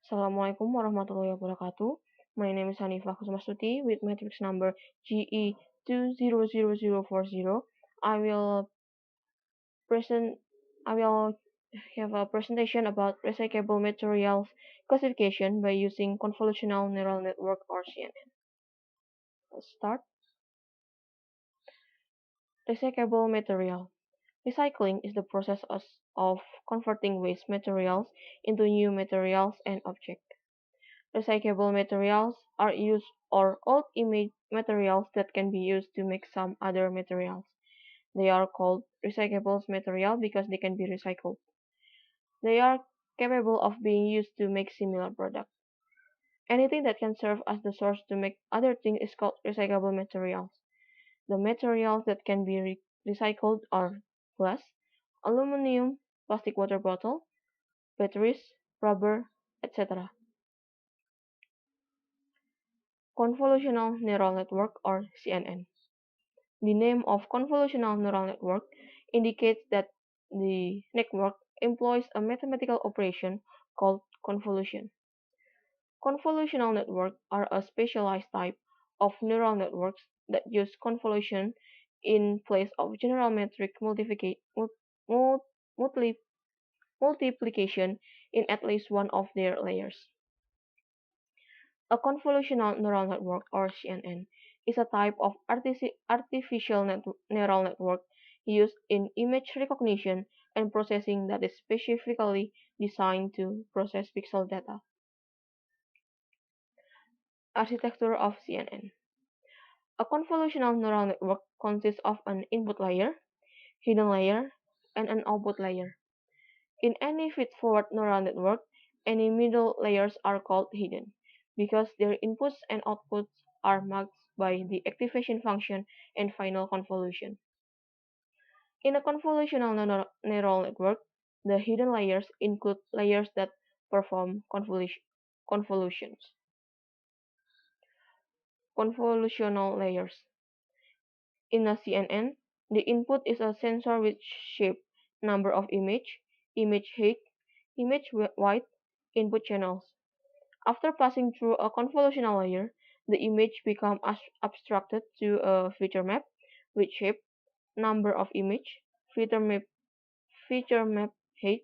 Assalamualaikum warahmatullahi wabarakatuh. My name is Hanifah Kusumastuti with matrix number GE200040. I will present I will have a presentation about recyclable materials classification by using convolutional neural network or CNN. Let's start. Recyclable material. Recycling is the process of converting waste materials into new materials and objects. Recyclable materials are used or old image materials that can be used to make some other materials. They are called recyclable material because they can be recycled. They are capable of being used to make similar products. Anything that can serve as the source to make other things is called recyclable materials. The materials that can be recycled are glass, aluminum, plastic water bottle, batteries, rubber, etc. Convolutional neural network or CNN. The name of convolutional neural network indicates that the network employs a mathematical operation called convolution. Convolutional networks are a specialized type of neural networks that use convolution in place of geometric multiplication in at least one of their layers. A convolutional neural network, or CNN, is a type of artificial neural network used in image recognition and processing that is specifically designed to process pixel data. Architecture of CNN. A convolutional neural network consists of an input layer, hidden layer, and an output layer. In any feed-forward neural network, any middle layers are called hidden, because their inputs and outputs are masked by the activation function and final convolution. In a convolutional neural network, the hidden layers include layers that perform convolutions. Convolutional layers. In a CNN, the input is a sensor with shape, number of image height, image width, input channels. After passing through a convolutional layer, the image becomes abstracted to a feature map with shape, number of image, feature map height,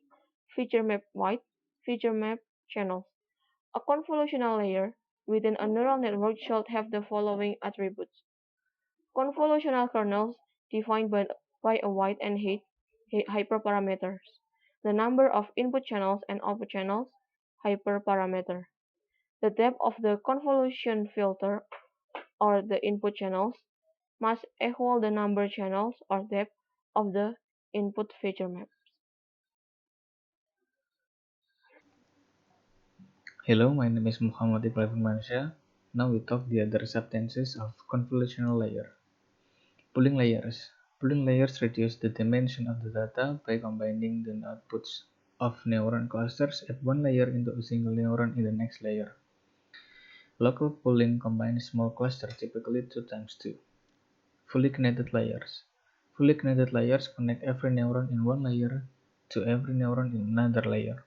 feature map width, feature map channels. A convolutional layer within a neural network should have the following attributes. Convolutional kernels defined by a width and height hyperparameters. The number of input channels and output channels hyperparameter. The depth of the convolution filter or the input channels must equal the number channels or depth of the input feature map. Hello, my name is Mochammad Firmansyah. Now we talk the other substances of convolutional layer. Pooling layers. Pooling layers reduce the dimension of the data by combining the outputs of neuron clusters at one layer into a single neuron in the next layer. Local pooling combines small clusters, typically 2 times 2. Fully connected layers. Fully connected layers connect every neuron in one layer to every neuron in another layer.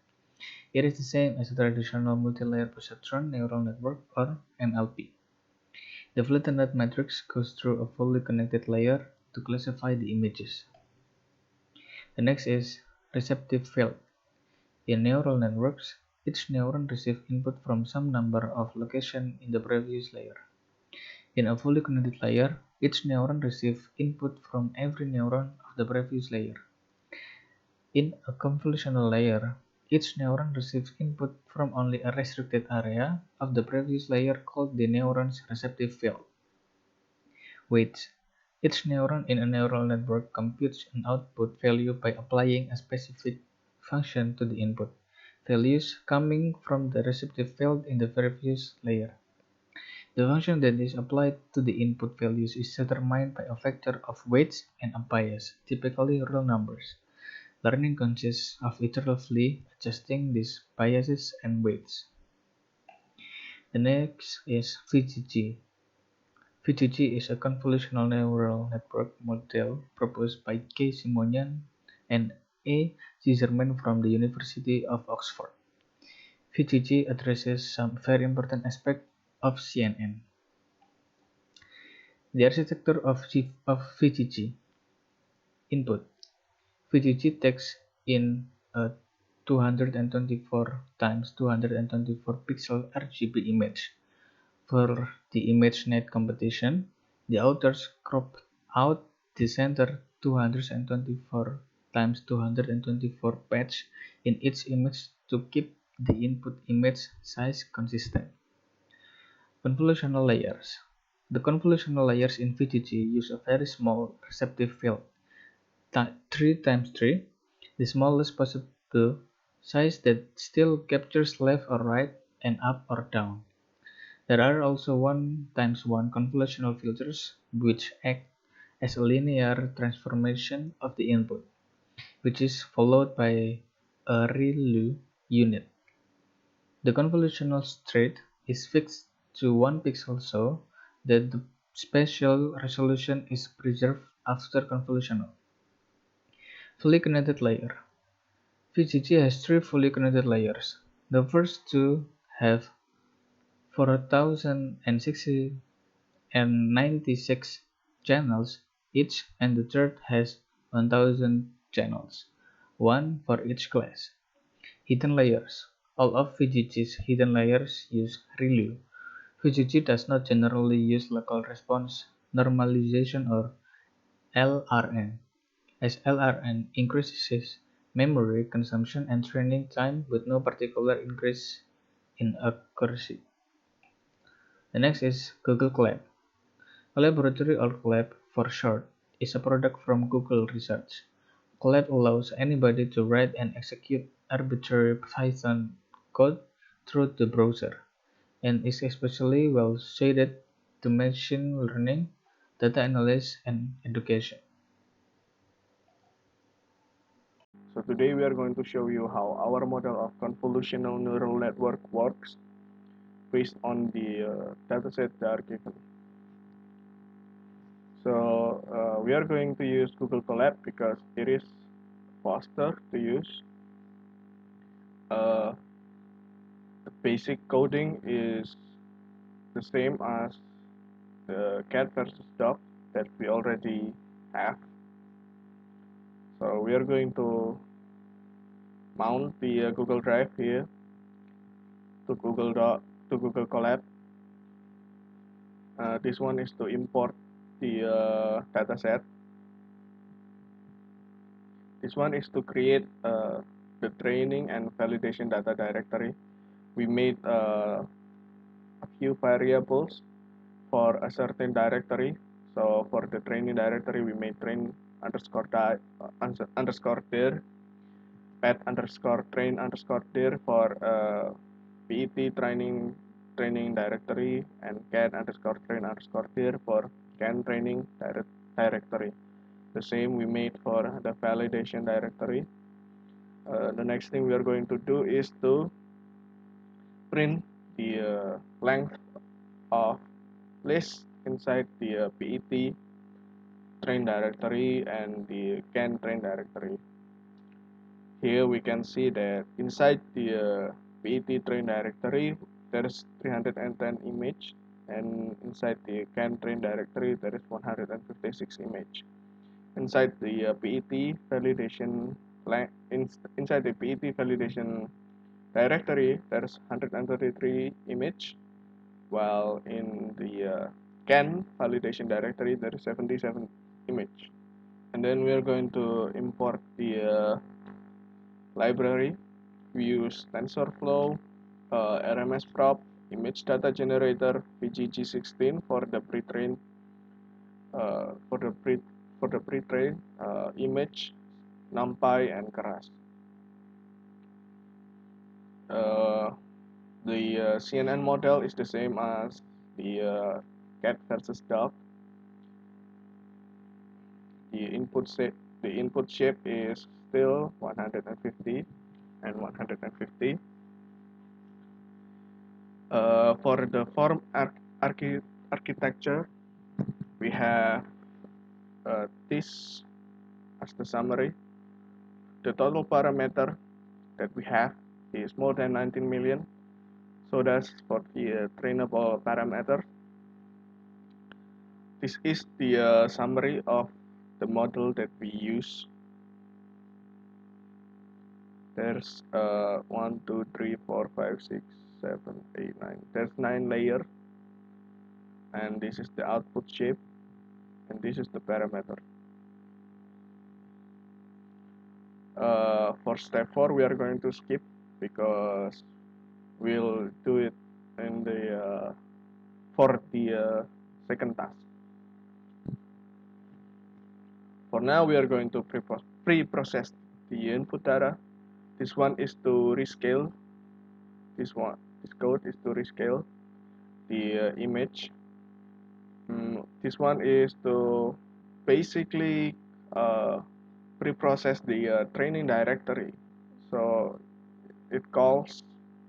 It is the same as a traditional multi-layer perceptron neural network or NLP. The flattened matrix goes through a fully connected layer to classify the images. The next is receptive field. In neural networks, each neuron receives input from some number of locations in the previous layer. In a fully connected layer, each neuron receives input from every neuron of the previous layer. In a convolutional layer, each neuron receives input from only a restricted area of the previous layer called the neuron's receptive field. Weights. Each neuron in a neural network computes an output value by applying a specific function to the input values coming from the receptive field in the previous layer. The function that is applied to the input values is determined by a factor of weights and a bias, typically real numbers. Learning consists of iteratively adjusting these biases and weights. The next is VGG. VGG is a convolutional neural network model proposed by K. Simonian and A. Zizerman from the University of Oxford. VGG addresses some very important aspects of CNN. The architecture of VGG. Input. VGG takes in a 224 times 224 pixel RGB image. For the ImageNet competition, the authors cropped out the center 224 times 224 patch in each image to keep the input image size consistent. Convolutional layers. The convolutional layers in VGG use a very small receptive field, 3 times 3, the smallest possible size that still captures left or right and up or down. There are also 1 times 1 convolutional filters which act as a linear transformation of the input, which is followed by a ReLU unit. The convolutional straight is fixed to 1 pixel so that the spatial resolution is preserved after convolutional. Fully connected layer. VGG has 3 fully connected layers. The first two have 4060 and 96 channels each, and the third has 1000 channels, one for each class. Hidden layers. All of VGG's hidden layers use ReLU. VGG does not generally use local response normalization or LRN, as LRN increases memory consumption and training time with no particular increase in accuracy. The next is Google Colab. Laboratory or Colab for short is a product from Google Research. Colab allows anybody to write and execute arbitrary Python code through the browser, and is especially well suited to machine learning, data analysis, and education. So today we are going to show you how our model of convolutional neural network works based on the dataset that are given. So we are going to use Google Colab because it is faster to use. The basic coding is the same as the cat versus dog that we already have. So we are going to mount the Google Drive here to Google Colab. This one is to import the dataset. This one is to create the training and validation data directory. We made a few variables for a certain directory. So for the training directory, we made train underscore underscore dir, pet underscore train underscore dir for PET training directory, and can underscore train underscore dir for can training directory. The same we made for the validation directory. The next thing we are going to do is to print the length of list inside the PET train directory and the can train directory. Here we can see that inside the PET train directory there is 310 image, and inside the can train directory there is 156 image. Inside the PET validation inside the PET validation directory there is 133 image, while in the can validation directory there is 77 image. And then we are going to import the library. We use TensorFlow, RMSprop, image data generator, VGG16 for the pre-trained for the pre-trained image, NumPy, and Keras. The CNN model is the same as the cat versus dog. The input shape is still 150 and 150. For the form architecture, we have this as the summary. The total parameter that we have is more than 19 million. So that's for the trainable parameter. This is the summary of the model that we use. There's 1, 2, 3, 4, 5, 6, 7, 8, 9. There's 9 layers, and this is the output shape, and this is the parameter. For step 4, we are going to skip because we'll do it in the for the second task. For now, we are going to pre-process the input data. This one is to rescale. This code is to rescale the image. This one is to basically pre-process the training directory. So it calls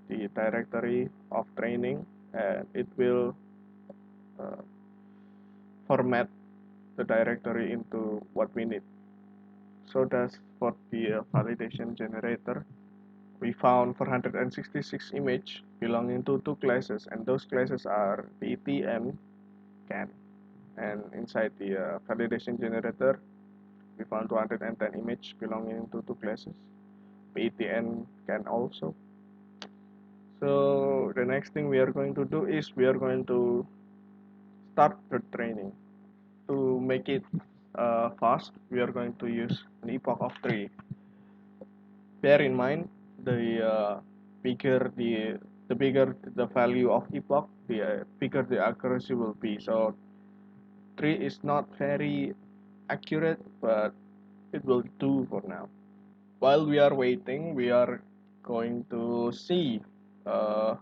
the directory of training, and it will uh, format the directory into what we need. So that's for the validation generator. We found 466 images belonging to 2 classes, and those classes are PET and CAN. And inside the validation generator, we found 210 images belonging to 2 classes, PET and CAN also. So the next thing we are going to do is we are going to start the training. To make it fast, we are going to use an epoch of 3. Bear in mind, the bigger the bigger the value of epoch, the bigger the accuracy will be. So 3 is not very accurate, but it will do for now. While we are waiting, we are going to see uh,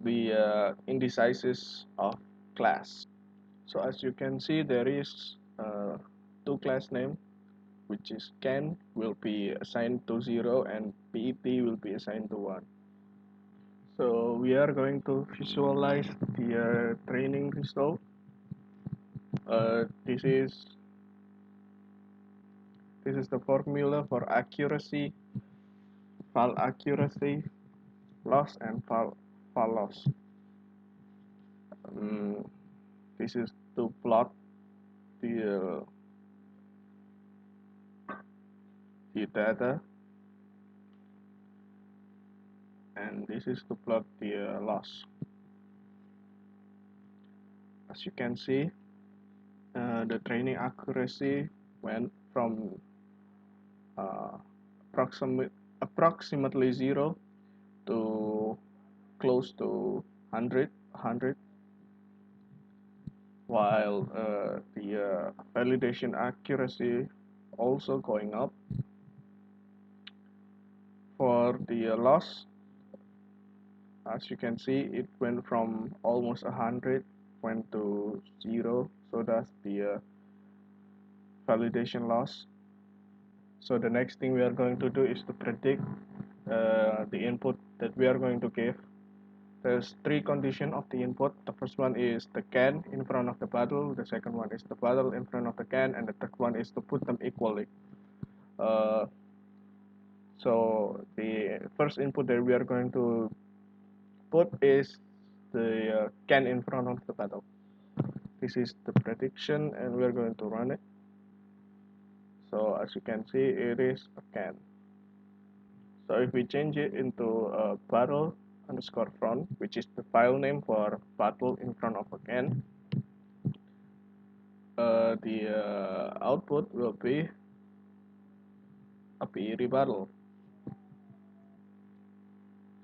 the indices of class. So as you can see, there is 2 class name, which is can will be assigned to 0 and PET will be assigned to 1. So we are going to visualize the training result. This is the formula for accuracy, file accuracy, loss, and file loss. This is to plot the the data, and this is to plot the loss. As you can see, the training accuracy went from uh, approximately 0 to close to 100, while the validation accuracy also going up. For the loss, as you can see, it went from almost 100 went to 0, so that's the validation loss. So the next thing we are going to do is to predict the input that we are going to give. There's 3 conditions of the input. The first one is the can in front of the bottle, the second one is the bottle in front of the can, and the third one is to put them equally. So the first input that we are going to put is the can in front of the bottle. This is the prediction, and we are going to run it. So as you can see, it is a can. So if we change it into a bottle underscore front, which is the file name for bottle in front of a can, the output will be a PE bottle.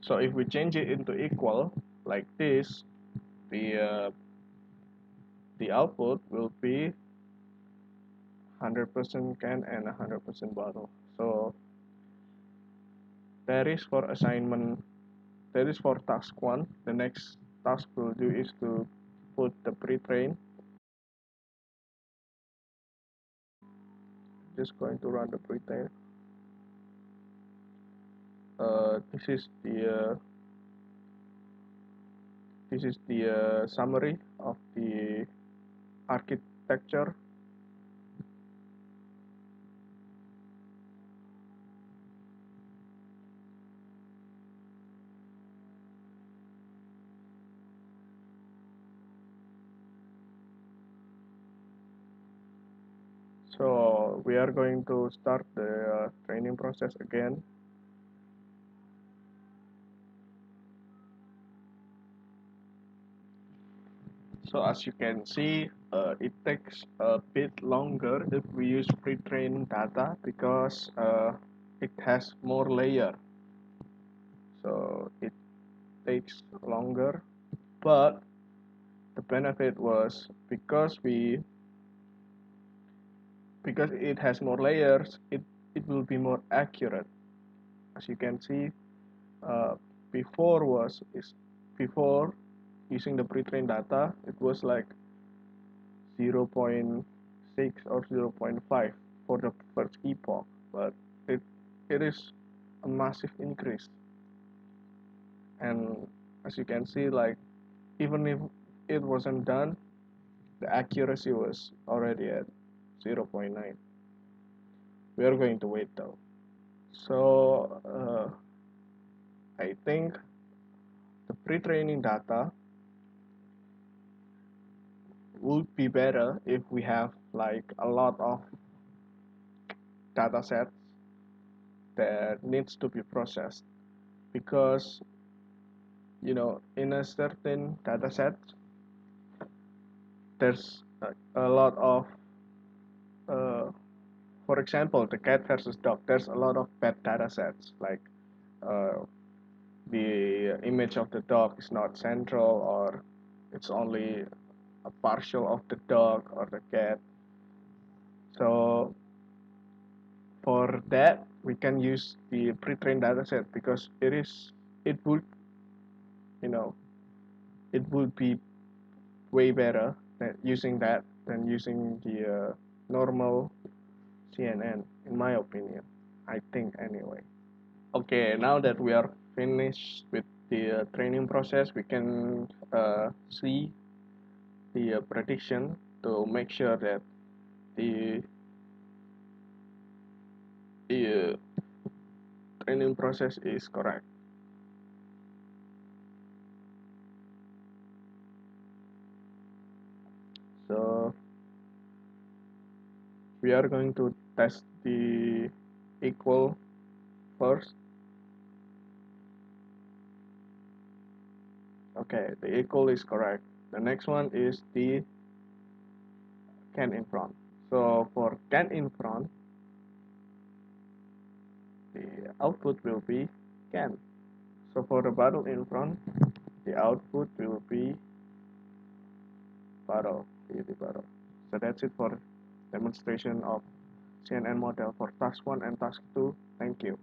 So if we change it into equal like this, the output will be 100% can and 100% bottle. So that is for assignment. That is for task 1. The next task we'll do is to put the pre-train. Just going to run the pre-train. This is the summary of the architecture. So we are going to start the training process again. So as you can see, it takes a bit longer if we use pre-trained data because it has more layer. So it takes longer, but the benefit was because it has more layers, it will be more accurate. As you can see, uh, before was is before using the pre-trained data, it was like 0.6 or 0.5 for the first epoch, but it it is a massive increase. And as you can see, like even if it wasn't done, the accuracy was already at 0.9. We are going to wait though. So I think the pre-training data would be better if we have like a lot of data sets that needs to be processed, because in a certain data set there's a lot of uh, for example, the cat versus dog, there's a lot of bad data sets, like uh, the image of the dog is not central, or it's only a partial of the dog or the cat. So for that we can use the pre-trained dataset, because it would you know it would be way better than using that than using the normal CNN, in my opinion. I think anyway. Okay, now that we are finished with the training process, we can see the prediction to make sure that the the training process is correct. So we are going to test the equal first. Okay, the equal is correct. The next one is the can in front. So for can in front, the output will be can. So for the bottle in front, the output will be bottle, the bottle. So that's it for demonstration of CNN model for task 1 and task 2. Thank you.